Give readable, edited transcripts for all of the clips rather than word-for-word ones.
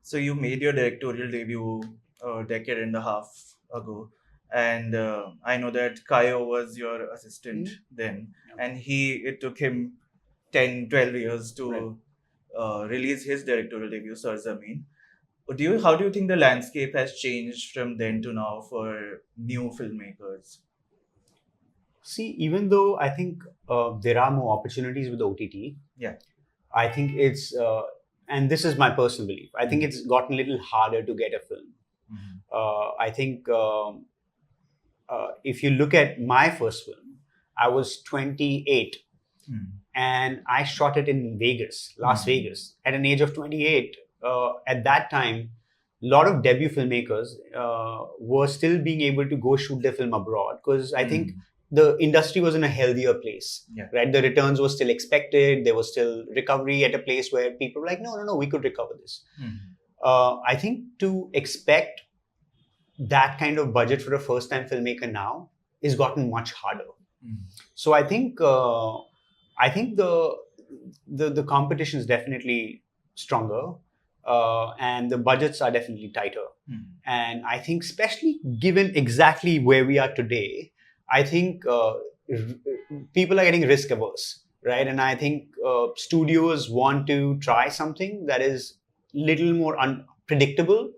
So you made your directorial debut a decade and a half ago, and I know that Kayo was your assistant then, and it took him 10, 12 years to release his directorial debut, Sir Zameen. How do you think the landscape has changed from then to now for new filmmakers? See, even though I think there are more opportunities with OTT, Yeah. I think and this is my personal belief, I think it's gotten a little harder to get a film. I think if you look at my first film, I was 28 and I shot it in Vegas, Las Vegas, at an age of 28. At that time, a lot of debut filmmakers were still being able to go shoot their film abroad because I think the industry was in a healthier place, right? The returns were still expected. There was still recovery at a place where people were like, no, we could recover this. I think to expect that kind of budget for a first-time filmmaker now is gotten much harder. So I think the competition is definitely stronger, and the budgets are definitely tighter. And I think, especially given exactly where we are today, I think people are getting risk averse, right? And I think studios want to try something that is little more unpredictable.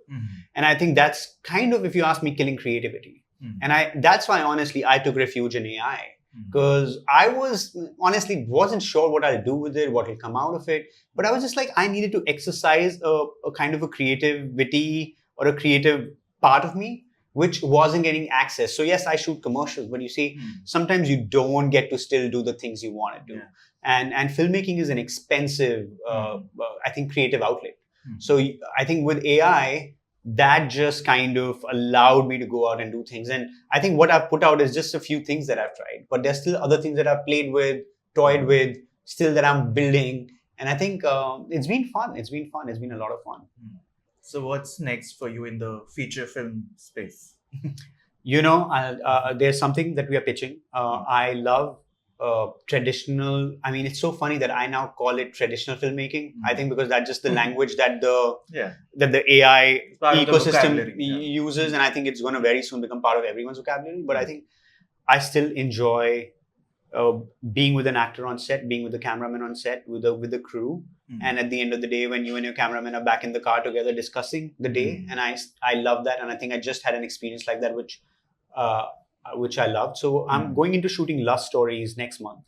And I think that's kind of, if you ask me, killing creativity. And that's why, honestly, I took refuge in AI. Because I wasn't sure what I'll do with it, what will come out of it. But I was just like, I needed to exercise a kind of a creativity or a creative part of me, which wasn't getting access. So yes, I shoot commercials, but you see, sometimes you don't get to still do the things you want to do. And filmmaking is an expensive, I think, creative outlet. So I think with AI, that just kind of allowed me to go out and do things. And I think what I've put out is just a few things that I've tried, but there's still other things that I've played with, toyed with, still that I'm building. And I think it's been fun. It's been a lot of fun. So what's next for you in the feature film space? There's something that we are pitching. I love traditional. I mean, it's so funny that I now call it traditional filmmaking. I think because that's just the language that the AI ecosystem uses, and I think it's going to very soon become part of everyone's vocabulary. But I think I still enjoy being with an actor on set, being with the cameraman on set, with the crew, and at the end of the day, when you and your cameraman are back in the car together discussing the day, and I love that, and I think I just had an experience like that, which I loved. So I'm going into shooting love stories next month.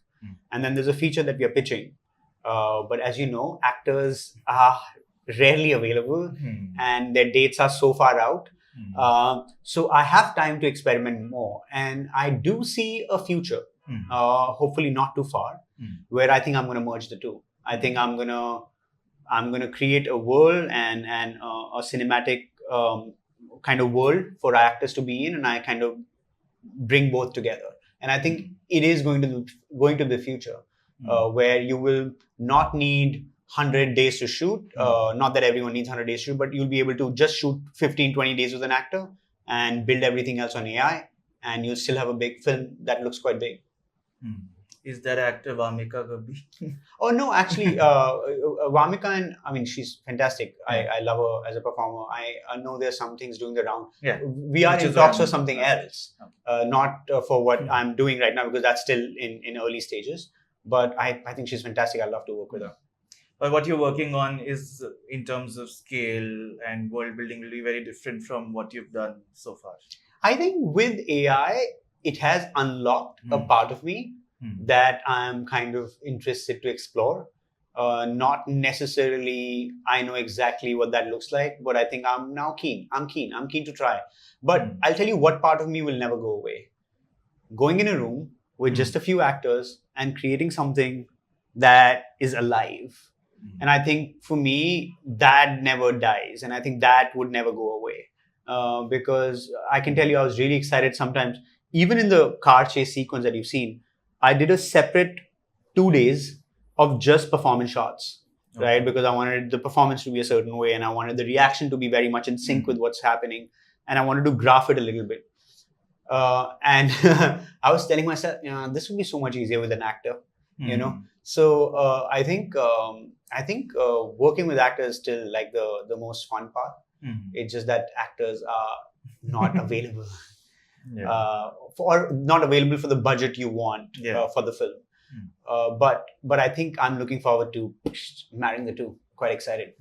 And then there's a feature that we are pitching. But as you know, actors are rarely available and their dates are so far out. So I have time to experiment more. And I do see a future, hopefully not too far, where I think I'm going to merge the two. I think I'm going to create a world and a cinematic kind of world for actors to be in, and I kind of bring both together. And I think it is going to the future, where you will not need 100 days to shoot. Not that everyone needs 100 days to shoot, but you'll be able to just shoot 15, 20 days with an actor and build everything else on AI, and you'll still have a big film that looks quite big. Is that actor Vamika Gabbi? Oh no, actually, Vamika, she's fantastic. I love her as a performer. I know there's some things doing the round. We are in talks for something else, not for what I'm doing right now, because that's still in early stages. But I think she's fantastic. I love to work with her. But what you're working on is, in terms of scale and world building, will be very different from what you've done so far. I think with AI, it has unlocked a part of me that I'm kind of interested to explore. Not necessarily I know exactly what that looks like, but I think I'm now keen. I'm keen to try. But I'll tell you what part of me will never go away. Going in a room with just a few actors and creating something that is alive. And I think for me, that never dies. And I think that would never go away. Because I can tell you, I was really excited sometimes. Even in the car chase sequence that you've seen, I did a separate 2 days of just performance shots, right? Because I wanted the performance to be a certain way, and I wanted the reaction to be very much in sync with what's happening, and I wanted to graph it a little bit. And I was telling myself, this would be so much easier with an actor, So I think I think working with actors is still like the most fun part. It's just that actors are not available. Or not available for the budget you want for the film. But I think I'm looking forward to marrying the two. Quite excited.